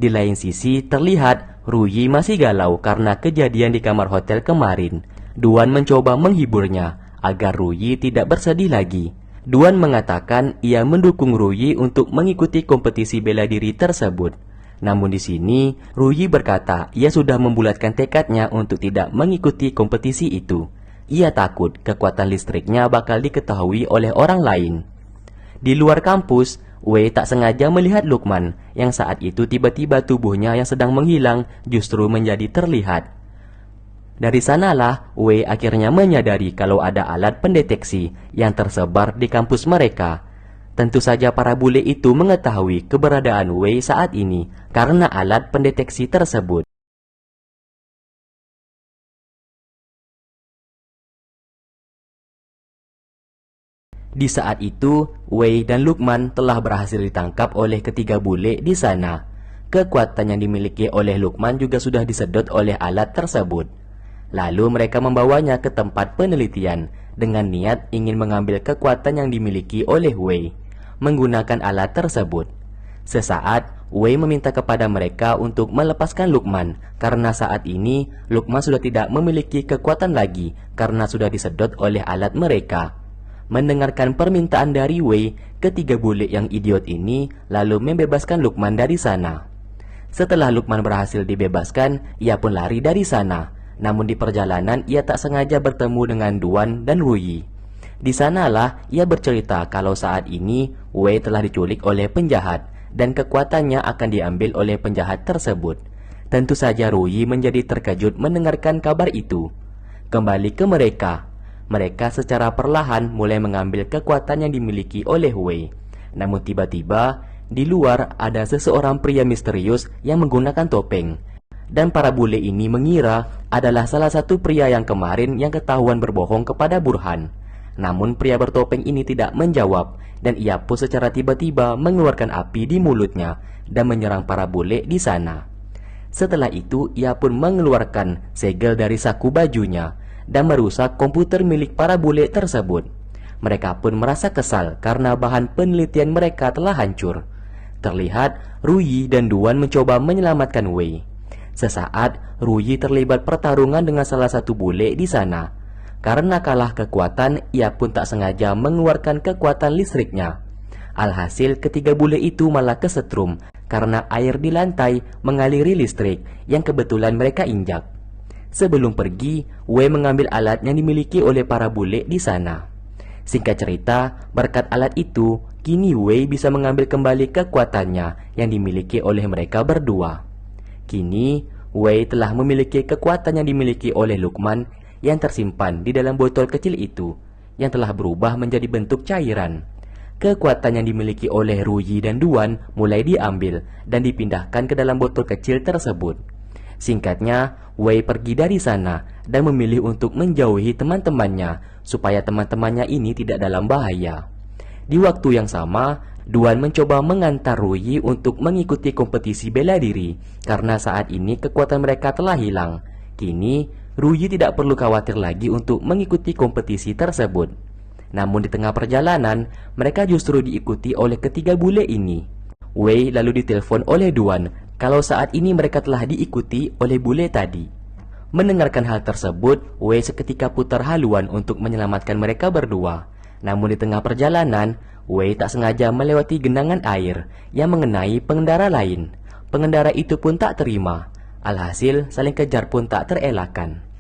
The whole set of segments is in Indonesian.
Di lain sisi terlihat Ruyi masih galau karena kejadian di kamar hotel kemarin. Duan mencoba menghiburnya agar Ruyi tidak bersedih lagi. Duan mengatakan ia mendukung Ruyi untuk mengikuti kompetisi bela diri tersebut. Namun di sini Ruyi berkata ia sudah membulatkan tekadnya untuk tidak mengikuti kompetisi itu. Ia takut kekuatan listriknya bakal diketahui oleh orang lain. Di luar kampus, Wei tak sengaja melihat Lukman yang saat itu tiba-tiba tubuhnya yang sedang menghilang justru menjadi terlihat. Dari sanalah Wei akhirnya menyadari kalau ada alat pendeteksi yang tersebar di kampus mereka. Tentu saja para bule itu mengetahui keberadaan Wei saat ini karena alat pendeteksi tersebut. Di saat itu, Wei dan Lukman telah berhasil ditangkap oleh ketiga bule di sana. Kekuatan yang dimiliki oleh Lukman juga sudah disedot oleh alat tersebut. Lalu mereka membawanya ke tempat penelitian dengan niat ingin mengambil kekuatan yang dimiliki oleh Wei menggunakan alat tersebut. Sesaat, Wei meminta kepada mereka untuk melepaskan Lukman karena saat ini Lukman sudah tidak memiliki kekuatan lagi karena sudah disedot oleh alat mereka. Mendengarkan permintaan dari Wei, ketiga bule yang idiot ini lalu membebaskan Lukman dari sana. Setelah Lukman berhasil dibebaskan, ia pun lari dari sana. Namun di perjalanan ia tak sengaja bertemu dengan Duan dan Ruyi. Di sanalah ia bercerita kalau saat ini Wei telah diculik oleh penjahat dan kekuatannya akan diambil oleh penjahat tersebut. Tentu saja Ruyi menjadi terkejut mendengarkan kabar itu. Kembali ke mereka. Mereka secara perlahan mulai mengambil kekuatan yang dimiliki oleh Wei. Namun tiba-tiba, di luar ada seseorang pria misterius yang menggunakan topeng. Dan para bule ini mengira adalah salah satu pria yang kemarin yang ketahuan berbohong kepada Burhan. Namun pria bertopeng ini tidak menjawab, dan ia pun secara tiba-tiba mengeluarkan api di mulutnya dan menyerang para bule di sana. Setelah itu, ia pun mengeluarkan segel dari saku bajunya dan merusak komputer milik para bule tersebut. Mereka pun merasa kesal karena bahan penelitian mereka telah hancur. Terlihat Ruyi dan Duan mencoba menyelamatkan Wei. Sesaat Ruyi terlibat pertarungan dengan salah satu bule di sana. Karena kalah kekuatan, ia pun tak sengaja mengeluarkan kekuatan listriknya. Alhasil ketiga bule itu malah kesetrum karena air di lantai mengaliri listrik yang kebetulan mereka injak. Sebelum pergi, Wei mengambil alat yang dimiliki oleh para bule di sana. Singkat cerita, berkat alat itu, kini Wei bisa mengambil kembali kekuatannya yang dimiliki oleh mereka berdua. Kini, Wei telah memiliki kekuatan yang dimiliki oleh Lukman yang tersimpan di dalam botol kecil itu, yang telah berubah menjadi bentuk cairan. Kekuatan yang dimiliki oleh Ruyi dan Duan mulai diambil dan dipindahkan ke dalam botol kecil tersebut. Singkatnya, Wei pergi dari sana dan memilih untuk menjauhi teman-temannya supaya teman-temannya ini tidak dalam bahaya. Di waktu yang sama, Duan mencoba mengantar Ruyi untuk mengikuti kompetisi bela diri karena saat ini kekuatan mereka telah hilang. Kini, Ruyi tidak perlu khawatir lagi untuk mengikuti kompetisi tersebut. Namun di tengah perjalanan, mereka justru diikuti oleh ketiga bule ini. Wei lalu ditelepon oleh Duan kalau saat ini mereka telah diikuti oleh bule tadi. Mendengarkan hal tersebut, Wei seketika putar haluan untuk menyelamatkan mereka berdua. Namun di tengah perjalanan, Wei tak sengaja melewati genangan air yang mengenai pengendara lain. Pengendara itu pun tak terima. Alhasil, saling kejar pun tak terelakkan.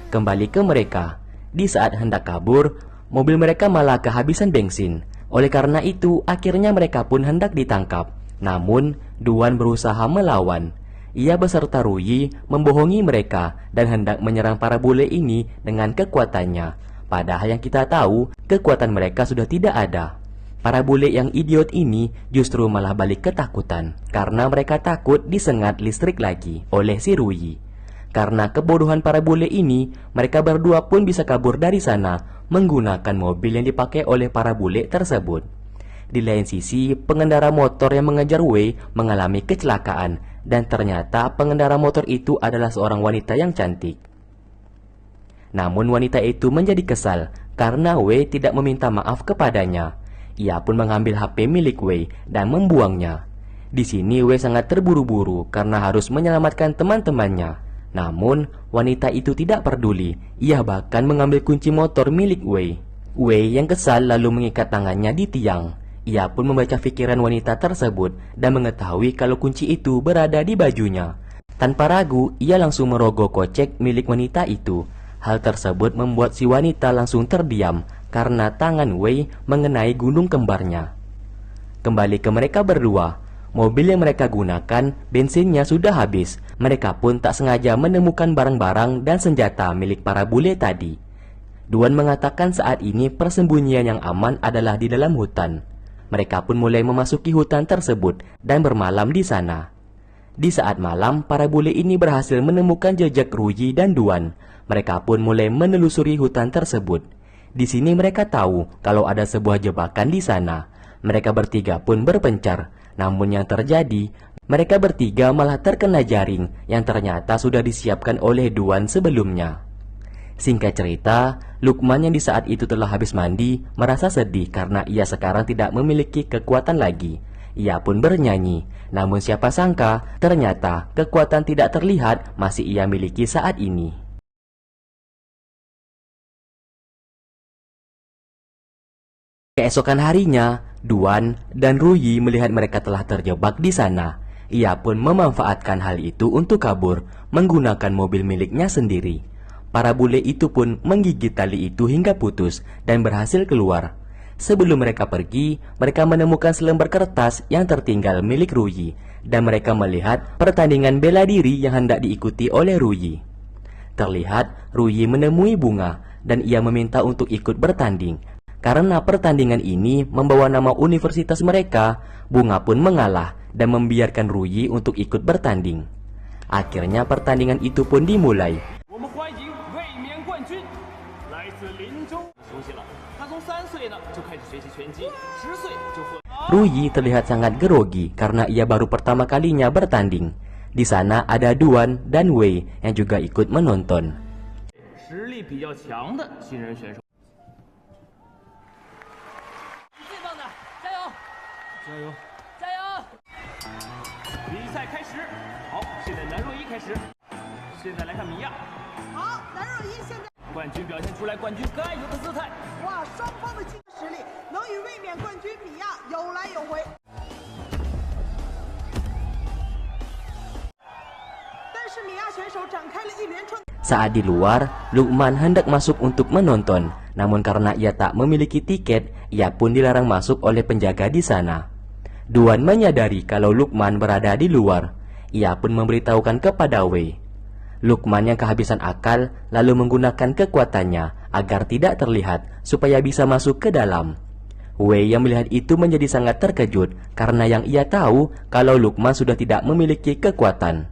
Kembali ke mereka. Di saat hendak kabur, mobil mereka malah kehabisan bensin. Oleh karena itu, akhirnya mereka pun hendak ditangkap. Namun, Duan berusaha melawan. Ia beserta Ruyi membohongi mereka dan hendak menyerang para bule ini dengan kekuatannya. Padahal yang kita tahu, kekuatan mereka sudah tidak ada. Para bule yang idiot ini justru malah balik ketakutan karena mereka takut disengat listrik lagi oleh si Ruyi. Karena kebodohan para bule ini, mereka berdua pun bisa kabur dari sana menggunakan mobil yang dipakai oleh para bule tersebut. Di lain sisi, pengendara motor yang mengejar Wei mengalami kecelakaan dan ternyata pengendara motor itu adalah seorang wanita yang cantik. Namun wanita itu menjadi kesal karena Wei tidak meminta maaf kepadanya. Ia pun mengambil HP milik Wei dan membuangnya. Di sini Wei sangat terburu-buru karena harus menyelamatkan teman-temannya. Namun wanita itu tidak peduli. Ia bahkan mengambil kunci motor milik Wei. Wei yang kesal lalu mengikat tangannya di tiang. Ia pun membaca pikiran wanita tersebut dan mengetahui kalau kunci itu berada di bajunya. Tanpa ragu, ia langsung merogoh kocek milik wanita itu. Hal tersebut membuat si wanita langsung terdiam karena tangan Wei mengenai gunung kembarnya. Kembali ke mereka berdua. Mobil yang mereka gunakan, bensinnya sudah habis. Mereka pun tak sengaja menemukan barang-barang dan senjata milik para bule tadi. Duan mengatakan saat ini persembunyian yang aman adalah di dalam hutan. Mereka pun mulai memasuki hutan tersebut dan bermalam di sana. Di saat malam, para bule ini berhasil menemukan jejak Ruyi dan Duan. Mereka pun mulai menelusuri hutan tersebut. Di sini mereka tahu kalau ada sebuah jebakan di sana. Mereka bertiga pun berpencar. Namun yang terjadi, mereka bertiga malah terkena jaring yang ternyata sudah disiapkan oleh Duan sebelumnya. Singkat cerita, Lukman yang di saat itu telah habis mandi merasa sedih karena ia sekarang tidak memiliki kekuatan lagi. Ia pun bernyanyi, namun siapa sangka ternyata kekuatan tidak terlihat masih ia miliki saat ini. Keesokan harinya, Duan dan Ruyi melihat mereka telah terjebak di sana. Ia pun memanfaatkan hal itu untuk kabur menggunakan mobil miliknya sendiri. Para bule itu pun menggigit tali itu hingga putus dan berhasil keluar. Sebelum mereka pergi, mereka menemukan selembar kertas yang tertinggal milik Ruyi dan mereka melihat pertandingan bela diri yang hendak diikuti oleh Ruyi. Terlihat Ruyi menemui Bunga dan ia meminta untuk ikut bertanding. Karena pertandingan ini membawa nama universitas mereka, Bunga pun mengalah dan membiarkan Ruyi untuk ikut bertanding. Akhirnya pertandingan itu pun dimulai. Ruyi terlihat sangat grogi karena ia baru pertama kalinya bertanding. Di sana ada Duan dan Wei yang juga ikut menonton. Saat di luar, Lukman hendak masuk untuk menonton. Namun karena ia tak memiliki tiket, ia pun dilarang masuk oleh penjaga di sana. Duan menyadari kalau Lukman berada di luar. Ia pun memberitahukan kepada Wei. Lukman yang kehabisan akal lalu menggunakan kekuatannya agar tidak terlihat supaya bisa masuk ke dalam. Wei yang melihat itu menjadi sangat terkejut karena yang ia tahu kalau Lukman sudah tidak memiliki kekuatan.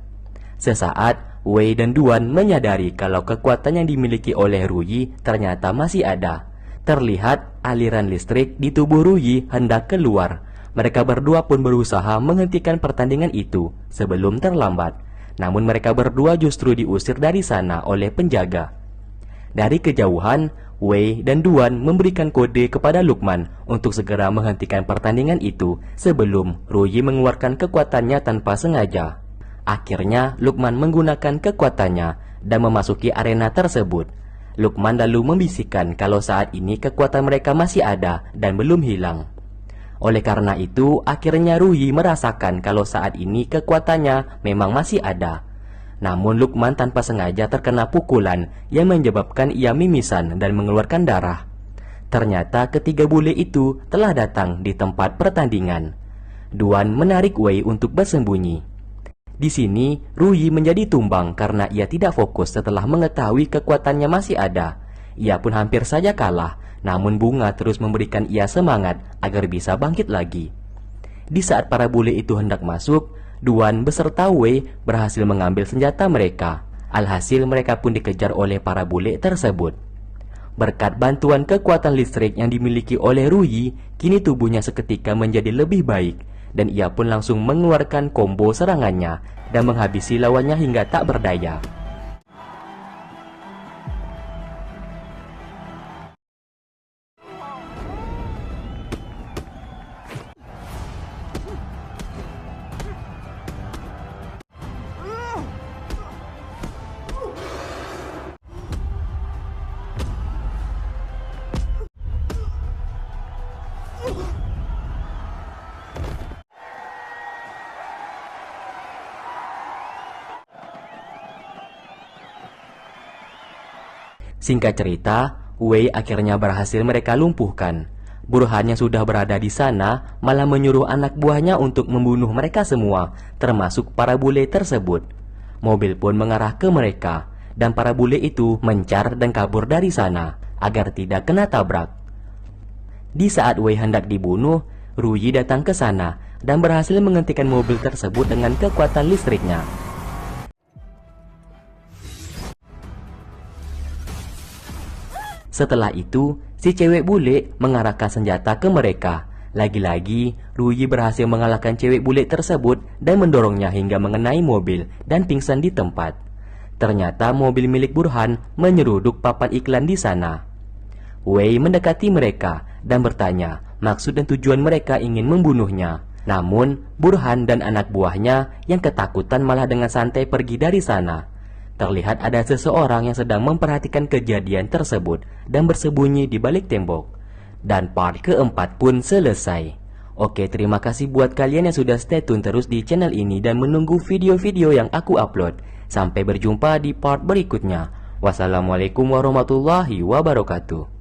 Sesaat, Wei dan Duan menyadari kalau kekuatan yang dimiliki oleh Ruyi ternyata masih ada. Terlihat aliran listrik di tubuh Ruyi hendak keluar. Mereka berdua pun berusaha menghentikan pertandingan itu sebelum terlambat. Namun mereka berdua justru diusir dari sana oleh penjaga. Dari kejauhan, Wei dan Duan memberikan kode kepada Lukman untuk segera menghentikan pertandingan itu sebelum Ruyi mengeluarkan kekuatannya tanpa sengaja. Akhirnya Lukman menggunakan kekuatannya dan memasuki arena tersebut. Lukman lalu membisikkan kalau saat ini kekuatan mereka masih ada dan belum hilang. Oleh karena itu, akhirnya Ruyi merasakan kalau saat ini kekuatannya memang masih ada. Namun Lukman tanpa sengaja terkena pukulan yang menyebabkan ia mimisan dan mengeluarkan darah. Ternyata ketiga bule itu telah datang di tempat pertandingan. Duan menarik Wei untuk bersembunyi. Di sini, Ruyi menjadi tumbang karena ia tidak fokus setelah mengetahui kekuatannya masih ada. Ia pun hampir saja kalah, namun Bunga terus memberikan ia semangat agar bisa bangkit lagi. Di saat para bule itu hendak masuk, Duan beserta Wei berhasil mengambil senjata mereka. Alhasil mereka pun dikejar oleh para bule tersebut. Berkat bantuan kekuatan listrik yang dimiliki oleh Ruyi, kini tubuhnya seketika menjadi lebih baik, dan ia pun langsung mengeluarkan combo serangannya dan menghabisi lawannya hingga tak berdaya. Singkat cerita, Wei akhirnya berhasil mereka lumpuhkan. Burhan yang sudah berada di sana malah menyuruh anak buahnya untuk membunuh mereka semua, termasuk para bule tersebut. Mobil pun mengarah ke mereka, dan para bule itu mencar dan kabur dari sana agar tidak kena tabrak. Di saat Wei hendak dibunuh, Ruyi datang ke sana dan berhasil menghentikan mobil tersebut dengan kekuatan listriknya. Setelah itu, si cewek bule mengarahkan senjata ke mereka. Lagi-lagi, Ruyi berhasil mengalahkan cewek bule tersebut dan mendorongnya hingga mengenai mobil dan pingsan di tempat. Ternyata mobil milik Burhan menyeruduk papan iklan di sana. Wei mendekati mereka dan bertanya maksud dan tujuan mereka ingin membunuhnya. Namun, Burhan dan anak buahnya yang ketakutan malah dengan santai pergi dari sana. Terlihat ada seseorang yang sedang memperhatikan kejadian tersebut dan bersembunyi di balik tembok. Dan part keempat pun selesai. Oke, terima kasih buat kalian yang sudah stay tune terus di channel ini dan menunggu video-video yang aku upload. Sampai berjumpa di part berikutnya. Wassalamualaikum warahmatullahi wabarakatuh.